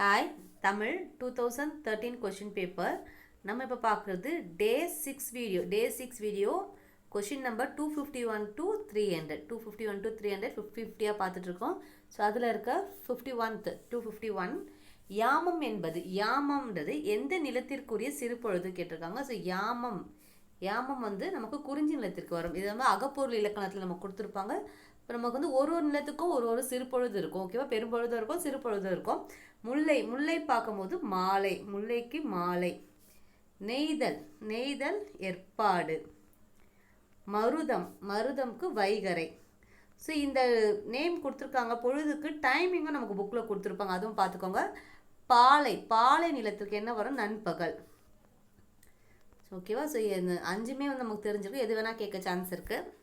Hi Tamil 2013 question paper. நம்ம இப்போ பார்க்குறது டே 6 video question number 251 to 300 251 to 300 50-50 பார்த்துட்ருக்கோம். ஸோ அதில் இருக்க 51th 251 யாமம்ன்றது எந்த நிலத்திற்குரிய சிறுபொழுது கேட்டிருக்காங்க. ஸோ யாமம் வந்து நமக்கு குறிஞ்சி நிலத்திற்கு வரும். இது வந்து அகப்பொருள் இலக்கணத்தில் நம்ம கொடுத்துருப்பாங்க. இப்போ நமக்கு வந்து ஒரு நிலத்துக்கும் ஒரு சிறுபொழுது இருக்கும். ஓகேவா? பெரும்பொழுதும் இருக்கும், சிறுபொழுதும் இருக்கும். முல்லை பார்க்கும்போது மாலை, முல்லைக்கு மாலை. நெய்தல் ஏற்பாடு. மருதம்க்கு வைகரை. ஸோ இந்த நேம் கொடுத்துருக்காங்க. பொழுதுக்கு டைமிங்கும் நமக்கு புக்கில் கொடுத்துருப்பாங்க, அதுவும் பார்த்துக்கோங்க. பாலை நிலத்திற்கு என்ன வரும்? நண்பகல். ஓகேவா? ஸோ அஞ்சுமே வந்து நமக்கு தெரிஞ்சிருக்கு. எது வேணால் கேட்க சான்ஸ் இருக்குது.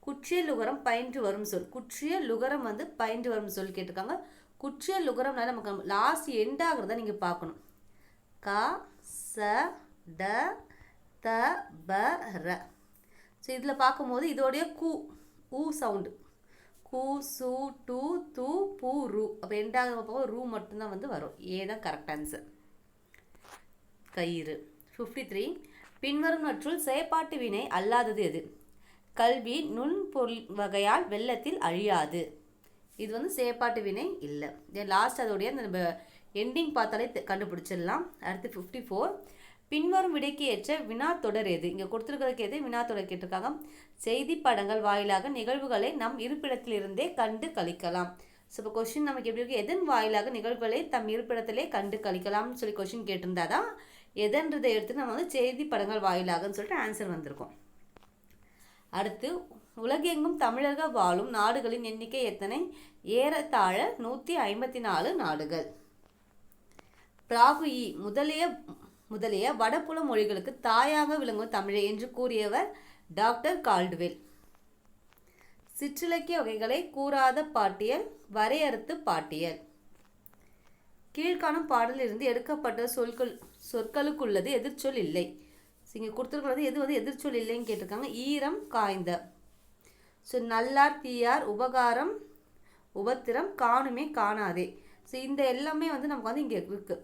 குற்றிய லுகரம் பயின்று வரும் சொல். குற்றிய லுகரம் வந்து பயின்று வரும் சொல் கேட்டிருக்காங்க. குற்றிய லுகரம்னால நமக்கு லாஸ்ட் எண்ட் ஆகிறத நீங்கள் பார்க்கணும். க ச ட த ப ர. ஸோ இதில் பார்க்கும்போது இதோடைய ஊ சவுண்டு. கு சு டு து பு ரு. அப்போ எண்ட் ஆகிற போக ரூ மட்டும்தான் வந்து வரும். ஏதான் கரெக்ட் ஆன்சர். கயிறு. 53 பின்வருவனற்றுள் செயற்பாட்டு வினை அல்லாதது எது? கல்வி நுண்பொருள் வகையால் வெள்ளத்தில் அழியாது. இது வந்து செயற்பாட்டு வினை இல்லை. லாஸ்ட் அதோடைய நம்ம எண்டிங் பார்த்தாலே கண்டுபிடிச்சிடலாம். அடுத்து 54 பின்வரும் விடைக்கு ஏற்ற வினா தொடர் எது? இங்கே கொடுத்துருக்கிறதுக்கு எது வினா தொடர் கேட்டிருக்காங்க. செய்தி படங்கள் வாயிலாக நிகழ்வுகளை நம் இருப்பிடத்திலிருந்தே கண்டு கழிக்கலாம். ஸோ இப்போ கொஸ்டின் நமக்கு எப்படி இருக்கு? எதன் வாயிலாக நிகழ்வுகளை தம் இருப்பிடத்திலே கண்டு கழிக்கலாம்னு சொல்லி கொஸ்டின் கேட்டிருந்தா தான் எதன்றதை எடுத்து நம்ம வந்து செய்தி படங்கள் வாயிலாகன்னு சொல்லிட்டு ஆன்சர் வந்திருக்கும். அடுத்து உலகெங்கும் தமிழர்கள் வாழும் நாடுகளின் எண்ணிக்கை எத்தனை? ஏறத்தாழ 154 நாடுகள். பிராகுயி முதலிய வடபுல மொழிகளுக்கு தாயாக விளங்கும் தமிழை என்று கூறியவர் டாக்டர் கால்டுவெல். சிற்றிலக்கிய வகைகளை கூறாத பாட்டியல், வரையறுத்து பாட்டியல். கீழ்காணும் பாடலிலிருந்து எடுக்கப்பட்ட சொற்களுக்குள்ளது எதிர்ச்சொல் இல்லை. இங்கே கொடுத்துருக்கிறது எது வந்து எதிர்ச்சொல் இல்லைன்னு கேட்டிருக்காங்க. ஈரம் காய்ந்த. ஸோ நல்லார் தீயார் உபகாரம் உபத்திரம் காணுமே காணாதே. ஸோ இந்த எல்லாமே வந்து நமக்கு வந்து இங்கே இருக்கு.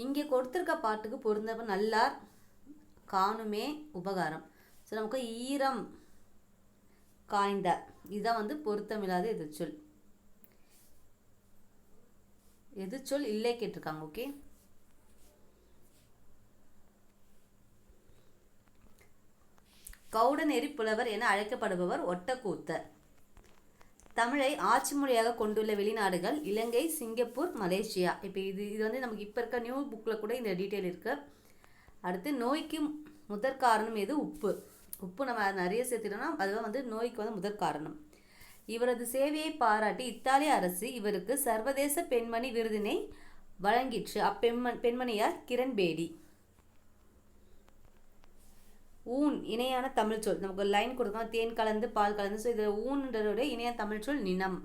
இங்கே கொடுத்துருக்க பாட்டுக்கு பொருந்தப்ப நல்லார் காணுமே உபகாரம். ஸோ நமக்கு ஈரம் காய்ந்த இதுதான் வந்து பொருத்தமில்லாத எதிர்ச்சொல் இல்லை கேட்டிருக்காங்க. ஓகே. கவுடநெறி புலவர் என அழைக்கப்படுபவர் ஒட்டக்கூத்தர். தமிழை ஆட்சி மொழியாக கொண்டுள்ள வெளிநாடுகள் இலங்கை, சிங்கப்பூர், மலேசியா. இப்போ இது வந்து நமக்கு இப்போ இருக்க நியூ புக்கில் கூட இந்த டீட்டெயில் இருக்குது. அடுத்து நோய்க்கு முதற் காரணம் எது? உப்பு நம்ம நிறைய சேர்த்துட்டோம்னா அதுதான் வந்து நோய்க்கு வந்து முதற் காரணம். இவரது சேவையை பாராட்டி இத்தாலிய அரசு இவருக்கு சர்வதேச பெண்மணி விருதினை வழங்கிற்று. பெண்மணியார் கிரண் பேடி. ஊன் இணையான தமிழ் சொல். நமக்கு லைன் கொடுக்கலாம், தேன் கலந்து பால் கலந்து. ஸோ இதில் ஊன்றோட இணையான தமிழ் சொல் நினம்.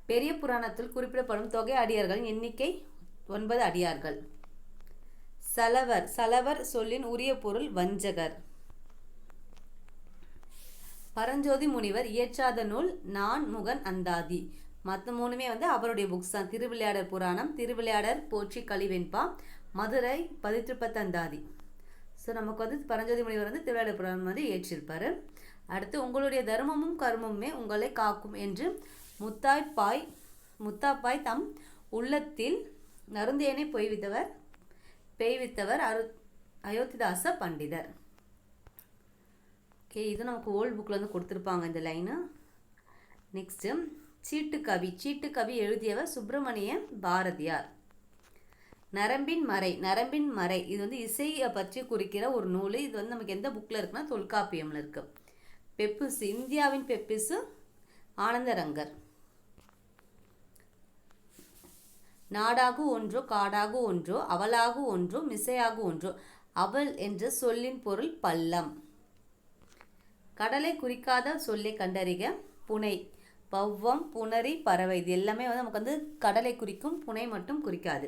பெரிய புராணத்தில் குறிப்பிடப்படும் தொகை அடியார்களின் எண்ணிக்கை 9 அடியார்கள். சலவர் சொல்லின் உரிய பொருள் வஞ்சகர். பரஞ்சோதி முனிவர் இயற்றாத நூல் நான்முகன் அந்தாதி. மற்ற மூணுமே வந்து அவருடைய புக்ஸ் தான். திருவிளையாடற் புராணம், திருவிளையாடற் போற்றி கலிவெண்பா, மதுரை 13 அந்தாதி. ஸோ நமக்கு வந்து பரஞ்சோதி முனிவர் வந்து திருவிளையாடற் புராணம் வந்து ஏற்றிருப்பார். அடுத்து உங்களுடைய தர்மமும் கர்மமுமே உங்களை காக்கும் என்று முத்தாப்பாய் தம் உள்ளத்தில் நருந்தேனை பெய்வித்தவர் அயோத்திதாச பண்டிதர். ஓகே, இது நமக்கு ஓல்டு புக்கில் வந்து கொடுத்துருப்பாங்க இந்த லைனு. நெக்ஸ்ட்டு சீட்டுக்கவி எழுதியவர் சுப்பிரமணிய பாரதியார். நரம்பின் மறை இது வந்து இசையை பற்றி குறிக்கிற ஒரு நூல். இது வந்து நமக்கு எந்த புக்கில் இருக்குன்னா தொல்காப்பியம்ல இருக்கு. பெப்பிசு இந்தியாவின் பெப்பிசு ஆனந்தரங்கர். நாடாகு ஒன்றோ காடாகு ஒன்றோ அவளாகு ஒன்றோ மிசையாகு ஒன்றோ. அவள் என்ற சொல்லின் பொருள் பள்ளம். கடலை குறிக்காத சொல்லை கண்டறிக. புனை, பவ்வம், புணரி, பறவை. இது எல்லாமே வந்து நமக்கு வந்து கடலை குறிக்கும், புனை மட்டும் குறிக்காது.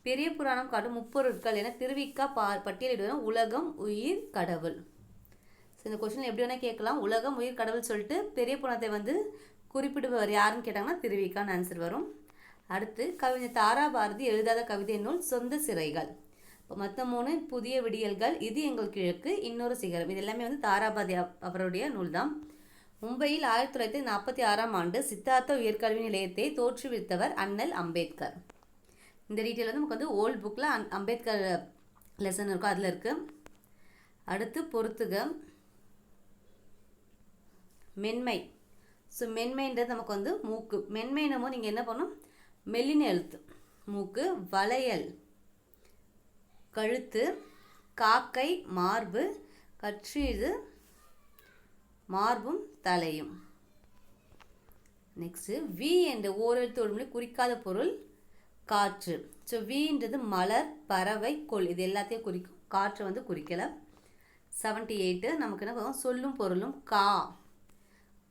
பெரிய புராணம் காட்டும் முப்பொருட்கள் என திருவிக்கா பட்டியலிடுவது உலகம், உயிர், கடவுள். ஸோ இந்த கொஸ்டின் எப்படி வேணால் கேட்கலாம். உலகம் உயிர் கடவுள் சொல்லிட்டு பெரிய புராணத்தை வந்து குறிப்பிடுபவர் யாருன்னு கேட்டாங்கன்னா திருவிக்கான்னு ஆன்சர் வரும். அடுத்து கவிஞர் தாராபாரதி எழுதாத கவிதை நூல் சொந்த சிறைகள். இப்போ மற்ற 3 புதிய விடியல்கள், இது எங்கள் கிழக்கு, இன்னொரு சிகரம், இது எல்லாமே வந்து தாராபாரதி அவருடைய நூல் தான். மும்பையில் 1946ஆம் ஆண்டு சித்தார்த்த உயர்கல்வி நிலையத்தை தோற்றுவித்தவர் அண்ணல் அம்பேத்கர். இந்த டீட்டெயில் வந்து நமக்கு வந்து ஓல்டு புக்கில் அம்பேத்கர் லெசன் இருக்கும், அதில் இருக்குது. அடுத்து பொறுத்துக. மென்மை. ஸோ மென்மைன்றது நமக்கு வந்து மூக்கு. மென்மைனமோ நீங்கள் என்ன பண்ணணும், மெல்லின எழுத்து மூக்கு. வளையல் கழுத்து. காக்கை மார்பு. கற்றீது மார்பும் தலையும். நெக்ஸ்ட்டு வி என்ற ஓரெழுத்து ஒரு மொழி குறிக்காத பொருள் காற்று. ஸோ வின்றது மலர், பறவை, கொள், இது எல்லாத்தையும் குறிக்கும். காற்று வந்து குறிக்கலை. 78 நமக்கு என்ன பண்ணுவோம், சொல்லும் பொருளும் கா.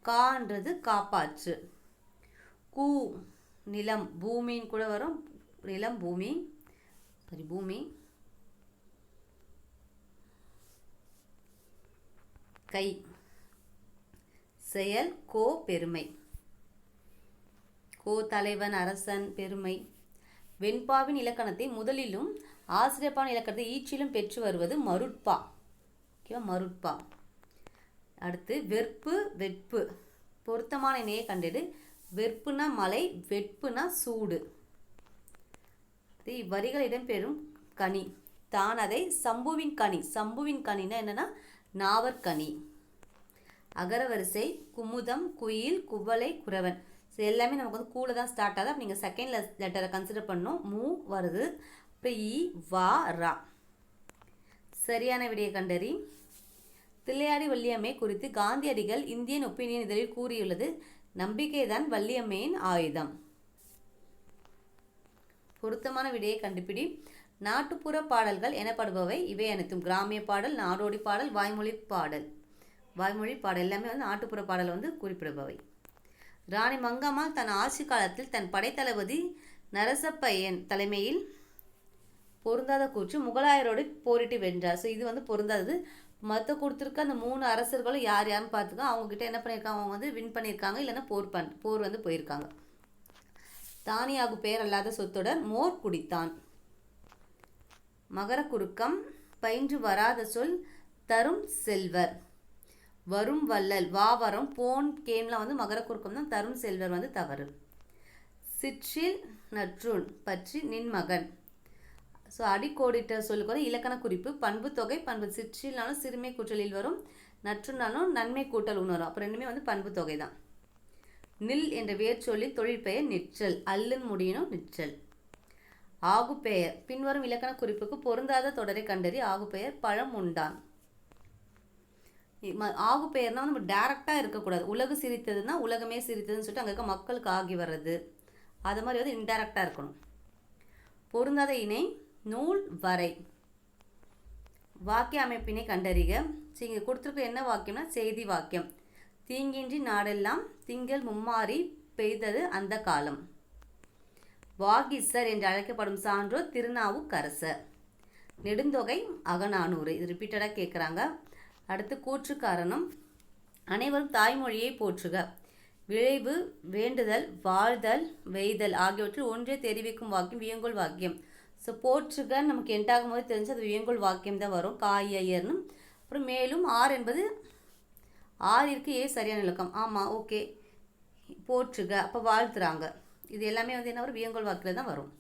கான்றது காப்பாற்று. கூ நிலம், பூமின்னு கூட வரும். நிலம் பூமி, சரி பூமி. கை செயல். கோ பெருமை. கோ தலைவன், அரசன், பெருமை. வெண்பாவின் இலக்கணத்தை முதலிலும் ஆசிரியப்பாவின் இலக்கணத்தை ஈற்றிலும் பெற்று வருவது மருட்பா. ஓகேவா, மருட்பா. அடுத்து வெற்பு வெட்பு. பொருத்தமான இணையை கண்டது. வெற்புனா மலை, வெட்புனா சூடு. இவ்வரிகள் இடம்பெறும் கனி. தான் அதை சம்புவின் கனி. சம்புவின் கனின்னா என்னன்னா நாவற்கனி. அகரவரிசை குமுதம், குயில், குவளை, குறவன். ஸோ எல்லாமே நமக்கு வந்து கூட தான் ஸ்டார்ட் ஆகுது. அப்போ நீங்கள் செகண்ட் லெட்டரை கன்சிடர் பண்ணணும். மூ வருது. அப்புறம் இ, வா, ரா. சரியான விடையை கண்டறி. தில்லையாடி வள்ளியம்மை குறித்து காந்தியடிகள் இந்தியன் ஒப்பீனியன் இதழில் கூறியுள்ளது நம்பிக்கைதான் வள்ளியம்மையின் ஆயுதம். பொருத்தமான விடையை கண்டுபிடி. நாட்டுப்புற பாடல்கள் எனப்படுபவை இவை அனைத்தும். கிராமிய பாடல், நாடோடி பாடல், வாய்மொழி பாடல். வாய்மொழி பாடல் எல்லாமே வந்து நாட்டுப்புற பாடல் வந்து குறிப்பிடுபவை. ராணி மங்கம்மாள் தன் ஆட்சி காலத்தில் தன் படைத்தளபதி நரசப்பையன் தலைமையில் பொருந்தாத கூற்று முகலாயரோடு போரிட்டு வென்றார். ஸோ இது வந்து பொருந்தாதது. மற்ற கொடுத்துருக்க அந்த 3 அரசர்களும் யார் யாருன்னு பார்த்துக்கோ. அவங்கக்கிட்ட என்ன பண்ணியிருக்காங்க, அவங்க வந்து வின் பண்ணியிருக்காங்க, இல்லைன்னா போர் வந்து போயிருக்காங்க. தானியாகு பெயர் அல்லாத சொத்துடன் மோர் குடித்தான். மகர குறுக்கம். பயின்று வராத சொல் தரும் செல்வர். வரும் வள்ளல், வாவரம், போன், கேம்லாம் வந்து மகர குறுக்கம் தான். தரும் செல்வர் வந்து தவறு. சிற்றில் நற்றூன் பற்றி நின் மகன். ஸோ அடிக்கோடிட்ட சொல்லுக்கு வந்து இலக்கண குறிப்பு. பண்பு தொகை. பண்பு சிற்றில்னாலும் சிறுமை கூட்டலில் வரும், நற்றுனாலும் நன்மை கூட்டல் உணரும். அப்போ ரெண்டுமே வந்து பண்பு தொகை தான். நில் என்ற வேர் சொல்லில் தொழிற்பெயர் நிற்றல். அல்லுன்னு முடியணும், நிற்றல். ஆகுப்பெயர். பின்வரும் இலக்கண குறிப்புக்கு பொருந்தாத தொடரை கண்டறி. ஆகுப்பெயர் பழம் உண்டான். ஆகுப்பெயர்னா நம்ம டேரெக்டாக இருக்கக்கூடாது. உலகு சிரித்ததுன்னா உலகமே சிரித்ததுன்னு சொல்லிட்டு அங்கே இருக்க மக்களுக்கு ஆகி வர்றது, அது மாதிரி வந்து இன்டேரக்டாக இருக்கணும். பொருந்தாத இணை நூல் வரை. வாக்கிய அமைப்பினை கண்டறிக. சரி, இங்கே கொடுத்துருக்க என்ன வாக்கியம்னா செய்தி வாக்கியம். தீங்கின்றி நாடெல்லாம் திங்கள் மும்மாறி பெய்தது அந்த காலம். வாகீசர் என்று அழைக்கப்படும் சான்றோர் திருநாவுக்கரசர். நெடுந்தொகை அகநானூறு. இது ரிப்பீட்டடாக கேட்குறாங்க. அடுத்து கூற்று காரணம். அனைவரும் தாய்மொழியை போற்றுக. விளைவு வேண்டுதல், வாழ்தல், வெய்தல் ஆகியவற்றில் ஒன்றே தெரிவிக்கும் வாக்கியம் வியங்கோல் வாக்கியம். ஸோ போற்றுக நமக்கு எண்டாகும் போது தெரிஞ்சு அது வியங்கோல் வாக்கியம் தான் வரும். காயர்னு. அப்புறம் மேலும் ஆர் என்பது ஆறிற்கு ஏ சரியான இலக்கம். ஆமாம், ஓகே. போற்றுக அப்போ வாழ்த்துறாங்க. இது எல்லாமே வந்து என்ன வரும், வியங்கோல் வாக்கில் தான் வரும்.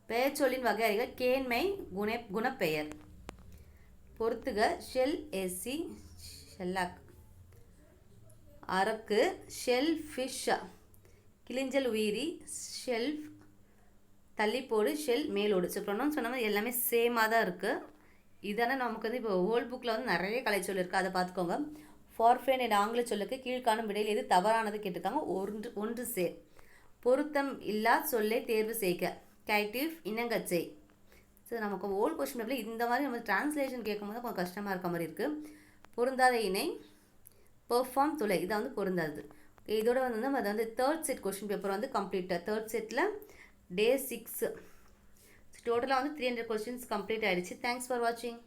பெயர் சொல்லின் வகை அறிக. கேண்மை குணப்பெயர். பொறுத்துக. ஷெல் எஸ்சி ஷெல்லாக். அரக்கு ஷெல் ஃபிஷ். கிளிஞ்சல் உயிரி ஷெல்ஃப். தள்ளிப்போடு ஷெல் மேலோடு. ஸோ ப்ரொனவுன்ஸ் சொன்னால் எல்லாமே சேமாக தான் இருக்குது. இதான நமக்கு வந்து இப்போ ஹோல் புக்கில் வந்து நிறைய கலைச்சொல் இருக்குது, அதை பார்த்துக்கோங்க. ஃபார்ஃபேன் என்ற ஆங்கில சொல்லுக்கு கீழ்காணும் விடையில் எது தவறானது கேட்டிருக்காங்க. ஒன்று சேர். பொருத்தம் இல்லா சொல்லை தேர்வு செய்க. கைட்டிவ் இனங்கச்சை. ஸோ நமக்கு ஓல்டு கொஸ்டின் பேப்பரில் இந்த மாதிரி நம்ம டிரான்ஸ்லேஷன் கேட்கும்போது கொஞ்சம் கஷ்டமாக இருக்க மாதிரி இருக்குது. பொருந்தாத இணை பெர்ஃபார்ம் துளை. இதை வந்து பொருந்தாது. இதோட வந்து நம்ம அதை வந்து தேர்ட் செட் கொஸ்டின் பேப்பர் வந்து கம்ப்ளீட்டாக தேர்ட் செட்டில் டே 6 டோட்டலாக வந்து 300 கொஸ்டின்ஸ் கம்ப்ளீட் ஆகிடுச்சு. தேங்க்ஸ் ஃபார் வாட்சிங்.